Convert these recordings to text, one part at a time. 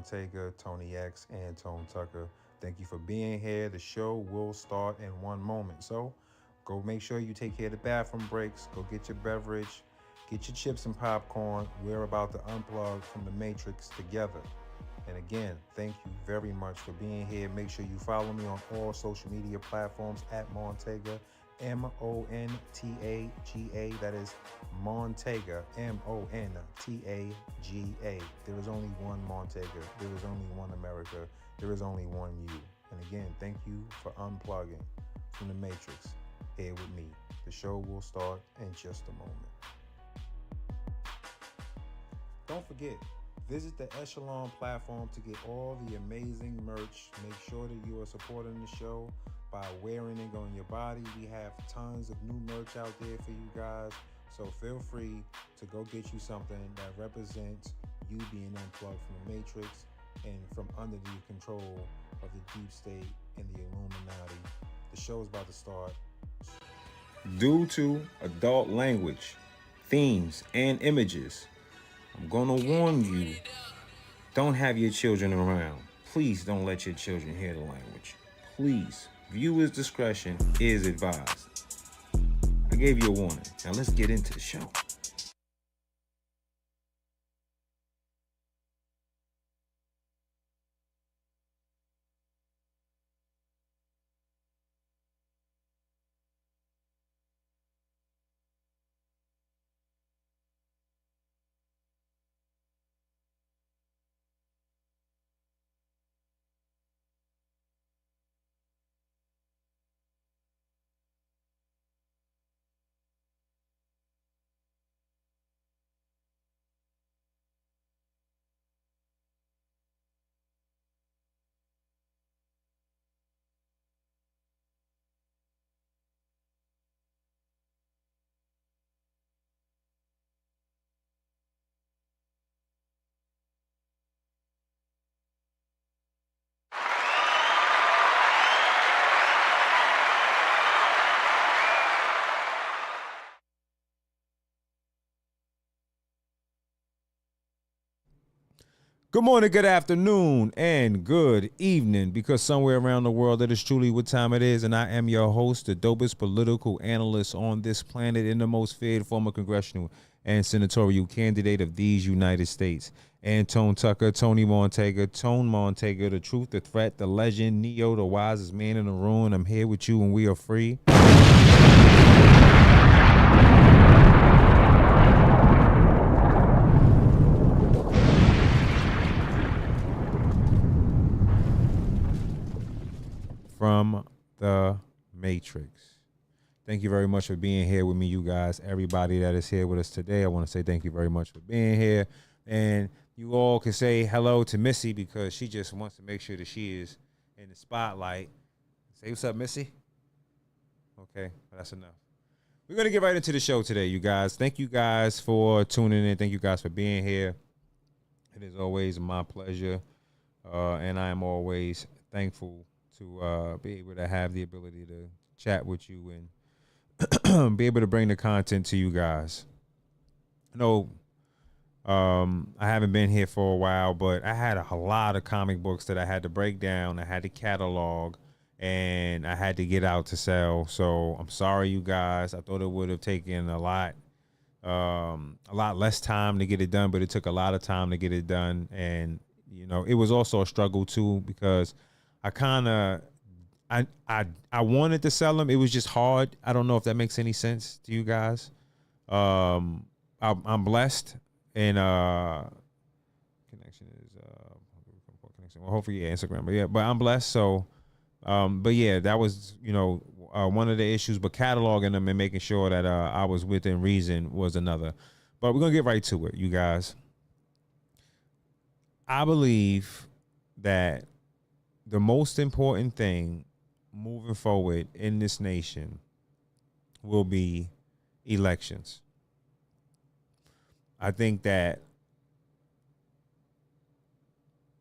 Montega, Tony X, and Tone Tucker. Thank you for being here. The show will start in one moment. So go make sure you take care of the bathroom breaks. Go get your beverage, get your chips and popcorn. We're about to unplug from the Matrix together. And again, thank you very much for being here. Make sure you follow me on all social media platforms at Montega, Montaga. That is Montega, Montaga. There is only one Montega. There is only one America. There is only one you. And again, thank you for unplugging from the Matrix here with me. The show will start in just a moment. Don't forget, visit the Echelon platform to get all the amazing merch. Make sure that you are supporting the show by wearing it on your body. We have tons of new merch out there for you guys. So feel free to go get you something that represents you being unplugged from the Matrix and from under the control of the deep state and the Illuminati. The show is about to start. Due to adult language, themes, and images, I'm gonna warn you, don't have your children around. Please don't let your children hear the language. Please, viewers' discretion is advised. I gave you a warning. Now let's get into the show. Good morning, good afternoon, and good evening, because somewhere around the world that is truly what time it is, and I am your host, the dopest political analyst on this planet and the most feared former congressional and senatorial candidate of these United States. Antone Tucker, Tony Montega, Tone Montega, the truth, the threat, the legend, Neo, the wisest man in the room. I'm here with you and we are free. From the Matrix. Thank you very much for being here with me, you guys. Everybody that is here with us today, I want to say thank you very much for being here. And you all can say hello to Missy because she just wants to make sure that she is in the spotlight. Say what's up, Missy. Okay, well, that's enough. We're going to get right into the show today, you guys. Thank you guys for tuning in. Thank you guys for being here. It is always my pleasure, and I am always thankful to be able to have the ability to chat with you and be able to bring the content to you guys. I know I haven't been here for a while, but I had a lot of comic books that I had to break down. I had to catalog, and I had to get out to sell. So I'm sorry, you guys. I thought it would have taken a lot less time to get it done, but it took a lot of time to get it done. And, you know, it was also a struggle too, because I wanted to sell them. It was just hard. I don't know if that makes any sense to you guys. I'm blessed, and connection is connection. Well, hopefully, yeah, Instagram. But I'm blessed. So, but yeah, that was one of the issues. But cataloging them and making sure that I was within reason was another. But we're gonna get right to it, you guys. I believe that the most important thing moving forward in this nation will be elections. I think that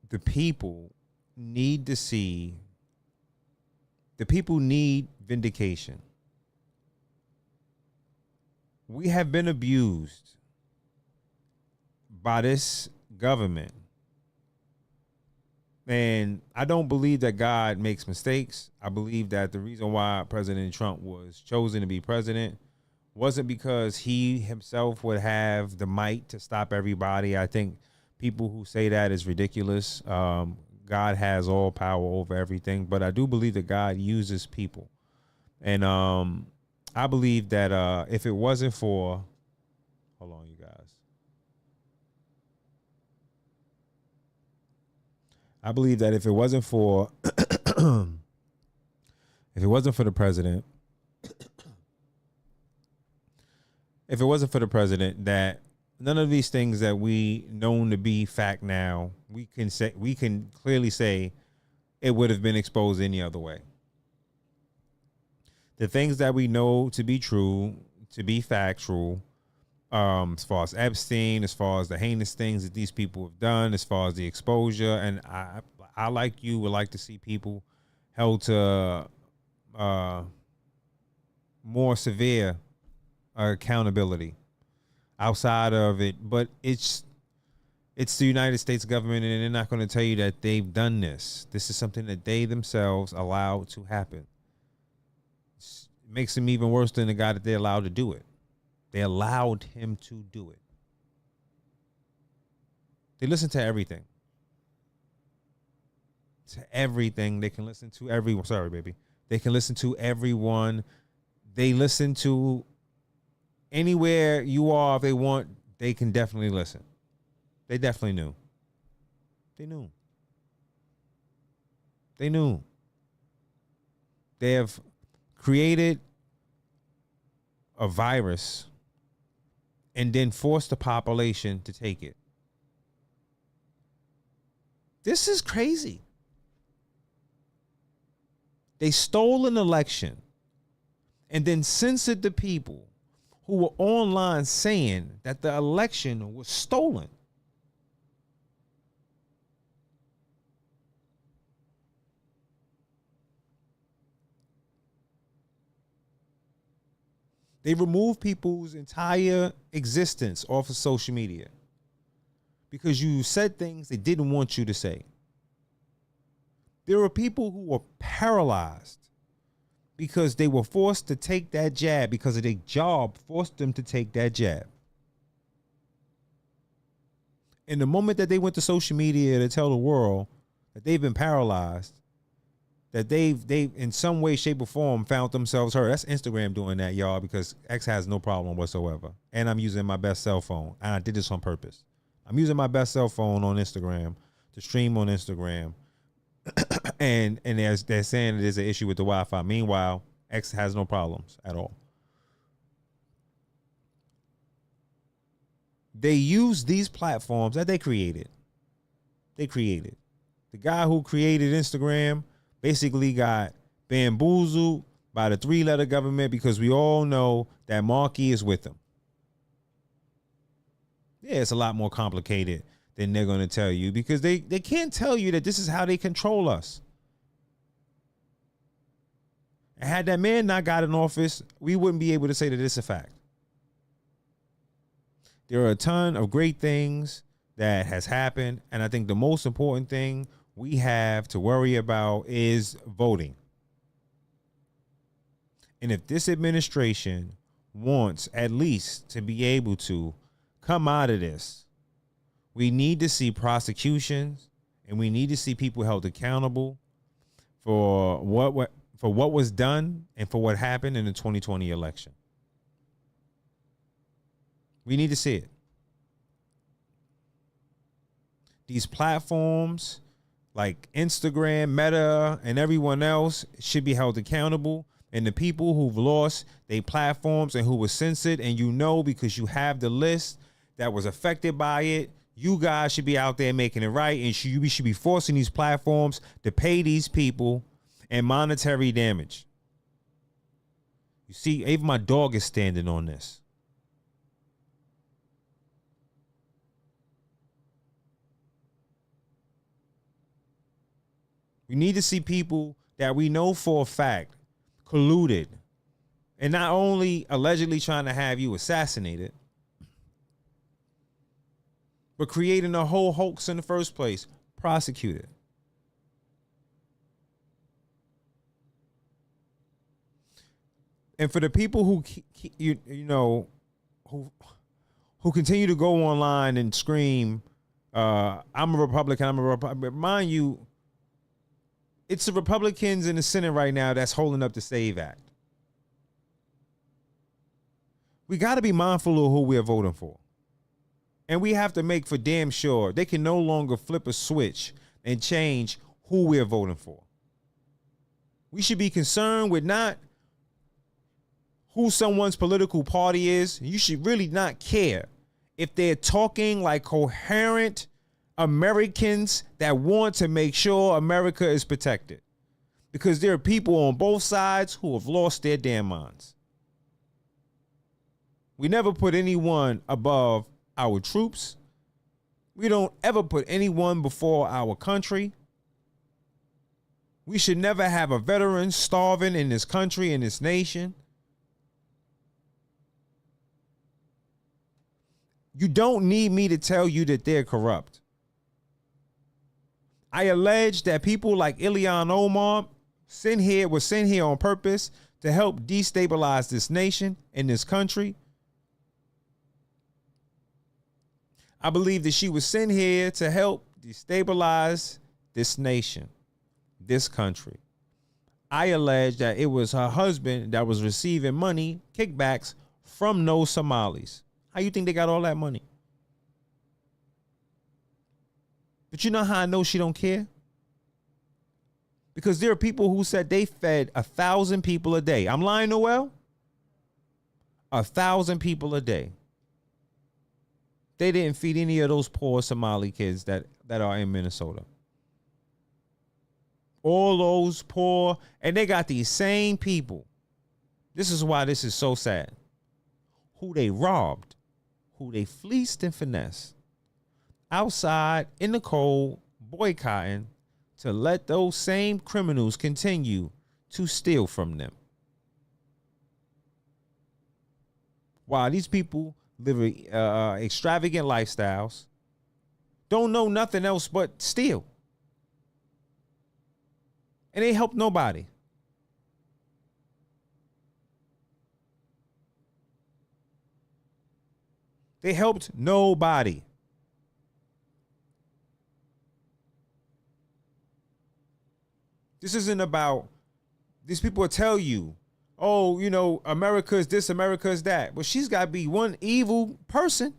the people need vindication. We have been abused by this government And I don't believe that God makes mistakes. I believe that the reason why President Trump was chosen to be president wasn't because he himself would have the might to stop everybody. I think people who say that is ridiculous. God has all power over everything, but I do believe that God uses people. And I believe that if it wasn't for, hold on, you guys. I believe that if it wasn't for, if it wasn't for the president, if it wasn't for the president, that none of these things that we known to be fact now, we can clearly say it would have been exposed any other way. The things that we know to be true, to be factual, as far as Epstein, as far as the heinous things that these people have done, as far as the exposure, and I like you would like to see people held to more severe accountability outside of it. But it's the United States government, and they're not going to tell you that they've done this. This is something that they themselves allowed to happen. It makes them even worse than the guy that they allowed to do it. They allowed him to do it. They listen to everything. To everything. They can listen to everyone. Sorry, baby. They can listen to everyone. They listen to anywhere you are. If they want, they can definitely listen. They definitely knew. They knew. They knew. They have created a virus and then forced the population to take it. This is crazy. They stole an election and then censored the people who were online saying that the election was stolen. They removed people's entire existence off of social media because you said things they didn't want you to say. There were people who were paralyzed because they were forced to take that jab because of their job forced them to take that jab. And the moment that they went to social media to tell the world that they've been paralyzed, that they've in some way, shape, or form found themselves hurt. That's Instagram doing that, y'all, because X has no problem whatsoever. And I'm using my best cell phone. And I did this on purpose. I'm using my best cell phone on Instagram to stream on Instagram. and they're saying there's an issue with the Wi-Fi. Meanwhile, X has no problems at all. They use these platforms that they created. The guy who created Instagram basically got bamboozled by the 3-letter government because we all know that Markey is with them. Yeah, it's a lot more complicated than they're going to tell you because they can't tell you that this is how they control us. And had that man not got in office, we wouldn't be able to say that it's a fact. There are a ton of great things that has happened, and I think the most important thing we have to worry about is voting. And if this administration wants at least to be able to come out of this, we need to see prosecutions and we need to see people held accountable for what was done and for what happened in the 2020 election. We need to see it. These platforms like Instagram, Meta, and everyone else should be held accountable. And the people who've lost their platforms and who were censored, and you know because you have the list that was affected by it, you guys should be out there making it right. And we should be forcing these platforms to pay these people and monetary damage. You see, even my dog is standing on this. We need to see people that we know for a fact colluded and not only allegedly trying to have you assassinated, but creating a whole hoax in the first place, prosecuted. And for the people who you know who continue to go online and scream, "I'm a Republican, I'm a Republican," mind you, it's the Republicans in the Senate right now that's holding up the SAVE Act. We got to be mindful of who we're voting for. And we have to make for damn sure they can no longer flip a switch and change who we're voting for. We should be concerned with not who someone's political party is. You should really not care if they're talking like coherent Americans that want to make sure America is protected. Because there are people on both sides who have lost their damn minds. We never put anyone above our troops. We don't ever put anyone before our country. We should never have a veteran starving in this country, in this nation. You don't need me to tell you that they're corrupt. I allege that people like Ilhan Omar was sent here on purpose to help destabilize this nation and this country. I believe that she was sent here to help destabilize this nation, this country. I allege that it was her husband that was receiving money, kickbacks from those Somalis. How you think they got all that money? But you know how I know she don't care? Because there are people who said they fed 1,000 people a day. I'm lying, Noel? 1,000 people a day. They didn't feed any of those poor Somali kids that are in Minnesota. All those poor, and they got these same people. This is why this is so sad. Who they robbed, who they fleeced and finessed. Outside in the cold, boycotting to let those same criminals continue to steal from them. While these people live extravagant lifestyles, don't know nothing else but steal. And they help nobody. They helped nobody. This isn't about, these people will tell you, oh, you know, America is this, America is that. But she's got to be one evil person.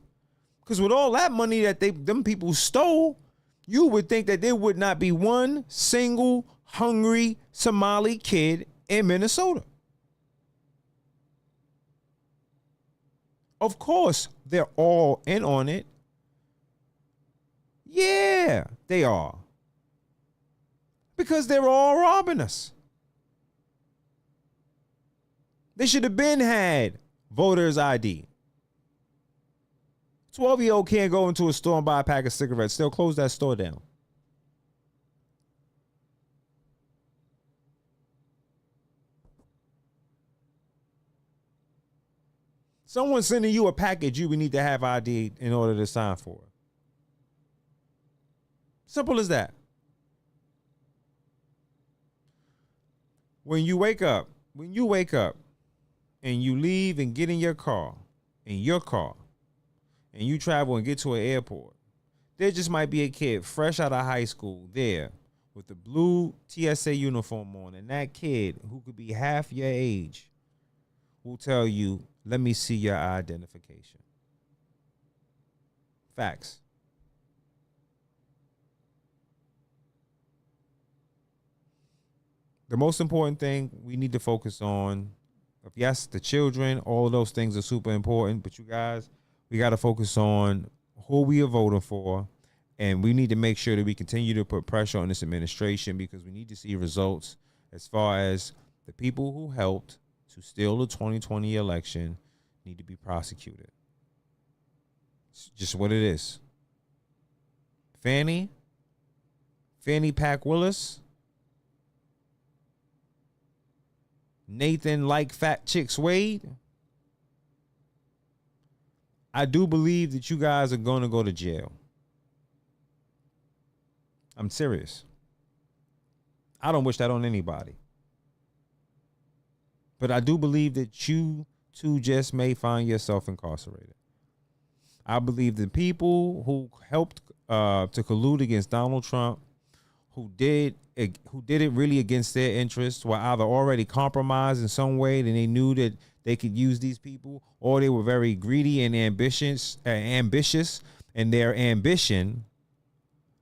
Because with all that money that them people stole, you would think that there would not be one single hungry Somali kid in Minnesota. Of course, they're all in on it. Yeah, they are. Because they're all robbing us. They should have been had voters ID. 12-year-old can't go into a store and buy a pack of cigarettes. They'll close that store down. Someone sending you a package, you would need to have ID in order to sign for it. Simple as that. When you wake up and you leave and get in your car, and you travel and get to an airport, there just might be a kid fresh out of high school there with the blue TSA uniform on, and that kid who could be half your age will tell you, let me see your identification. Facts. The most important thing we need to focus on, yes, the children, all of those things are super important, but you guys, we got to focus on who we are voting for, and we need to make sure that we continue to put pressure on this administration because we need to see results as far as the people who helped to steal the 2020 election need to be prosecuted. It's just what it is. Fannie Pack Willis, Nathan like fat chicks Wade. I do believe that you guys are going to go to jail. I'm serious. I don't wish that on anybody. But I do believe that you too just may find yourself incarcerated. I believe the people who helped to collude against Donald Trump, who did it really against their interests, were either already compromised in some way, and they knew that they could use these people, or they were very greedy and ambitious, and their ambition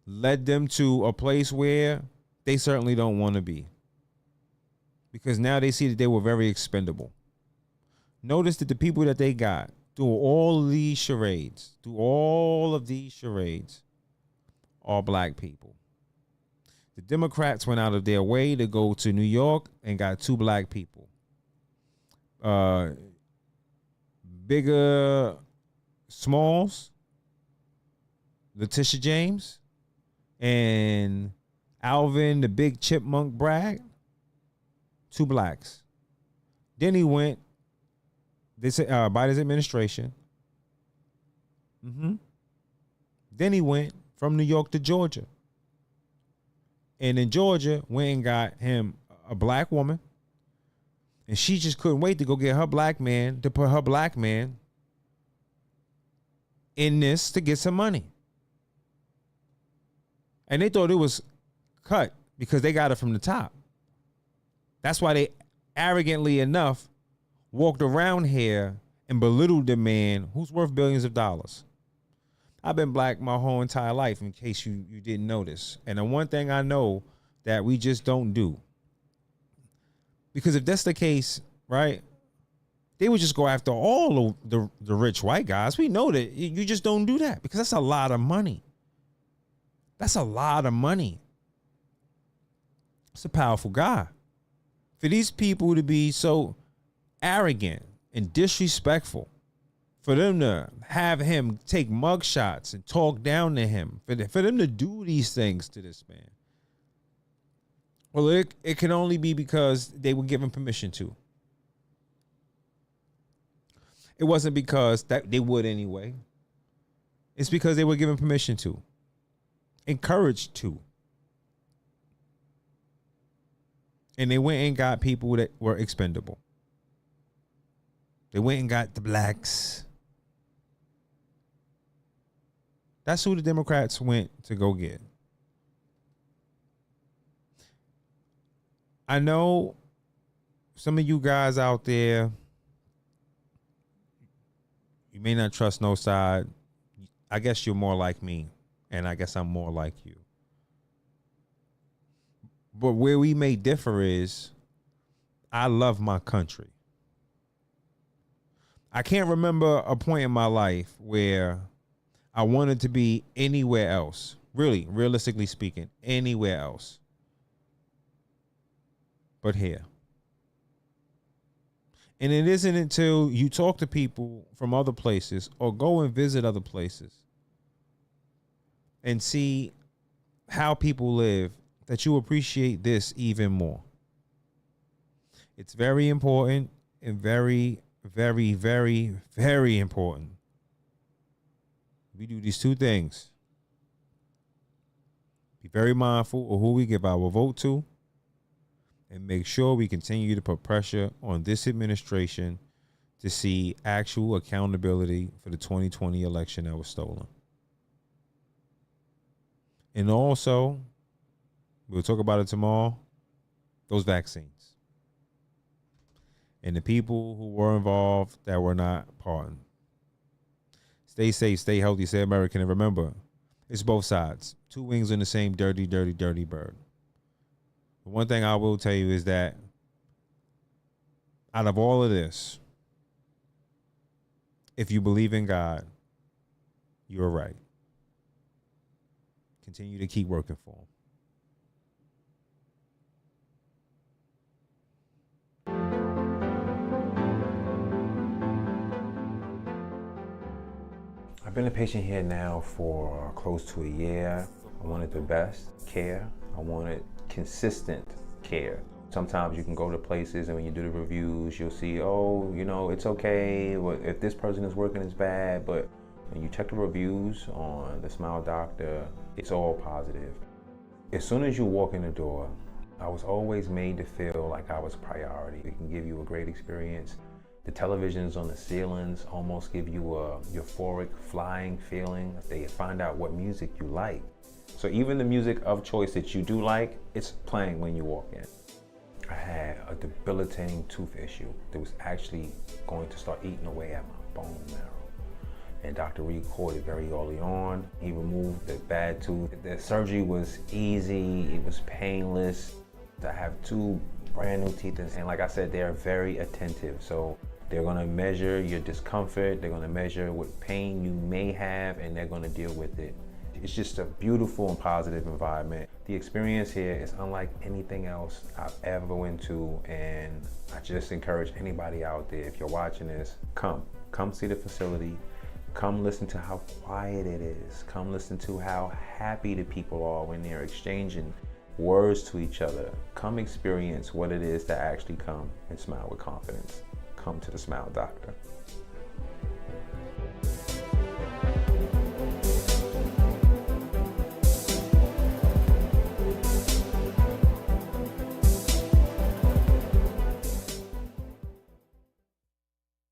led them to a place where they certainly don't want to be, because now they see that they were very expendable. Notice that the people that they got through all of these charades, are black people. The Democrats went out of their way to go to New York and got 2 black people. Bigger Smalls, Letitia James, and Alvin the Big Chipmunk Bragg, 2 blacks. Then he went, Biden's administration. Then he went from New York to Georgia. And in Georgia, went and got him a black woman. And she just couldn't wait to go get her black man, to put her black man in this to get some money. And they thought it was cut because they got it from the top. That's why they arrogantly enough walked around here and belittled the man who's worth billions of dollars. I've been black my whole entire life, in case you didn't notice. And the one thing I know that we just don't do, because if that's the case, right, they would just go after all of the rich white guys. We know that you just don't do that, because that's a lot of money. That's a lot of money. It's a powerful guy. For these people to be so arrogant and disrespectful, for them to have him take mug shots and talk down to him, for them to do these things to this man, well, it can only be because they were given permission to. It wasn't because that they would anyway. It's because they were given permission to, encouraged to. And they went and got people that were expendable. They went and got the blacks. That's who the Democrats went to go get. I know some of you guys out there, you may not trust no side. I guess you're more like me, and I guess I'm more like you. But where we may differ is, I love my country. I can't remember a point in my life where I wanted to be anywhere else. Really, realistically speaking, anywhere else but here. And it isn't until you talk to people from other places or go and visit other places and see how people live that you appreciate this even more. It's very important and very, very, very, very important. We do these 2 things. Be very mindful of who we give our vote to, and make sure we continue to put pressure on this administration to see actual accountability for the 2020 election that was stolen. And also, we'll talk about it tomorrow, those vaccines. And the people who were involved that were not pardoned. Stay safe, stay healthy, stay American, and remember, it's both sides. 2 wings on the same dirty, dirty, dirty bird. The one thing I will tell you is that out of all of this, if you believe in God, you're right. Continue to keep working for him. I've been a patient here now for close to a year. I wanted the best care. I wanted consistent care. Sometimes you can go to places and when you do the reviews, you'll see, oh, you know, it's okay. If this person is working, it's bad. But when you check the reviews on the Smile Doctor, it's all positive. As soon as you walk in the door, I was always made to feel like I was priority. It can give you a great experience. The televisions on the ceilings almost give you a euphoric flying feeling. They find out what music you like. So even the music of choice that you do like, it's playing when you walk in. I had a debilitating tooth issue that was actually going to start eating away at my bone marrow. And Dr. Reed caught it very early on. He removed the bad tooth. The surgery was easy, it was painless. I have 2 brand new teeth, and like I said, they're very attentive. So they're gonna measure your discomfort, they're gonna measure what pain you may have, and they're gonna deal with it. It's just a beautiful and positive environment. The experience here is unlike anything else I've ever went to, and I just encourage anybody out there, if you're watching this, come see the facility. Come listen to how quiet it is. Come listen to how happy the people are when they're exchanging words to each other. Come experience what it is to actually come and smile with confidence. Come to the Smile Doctor.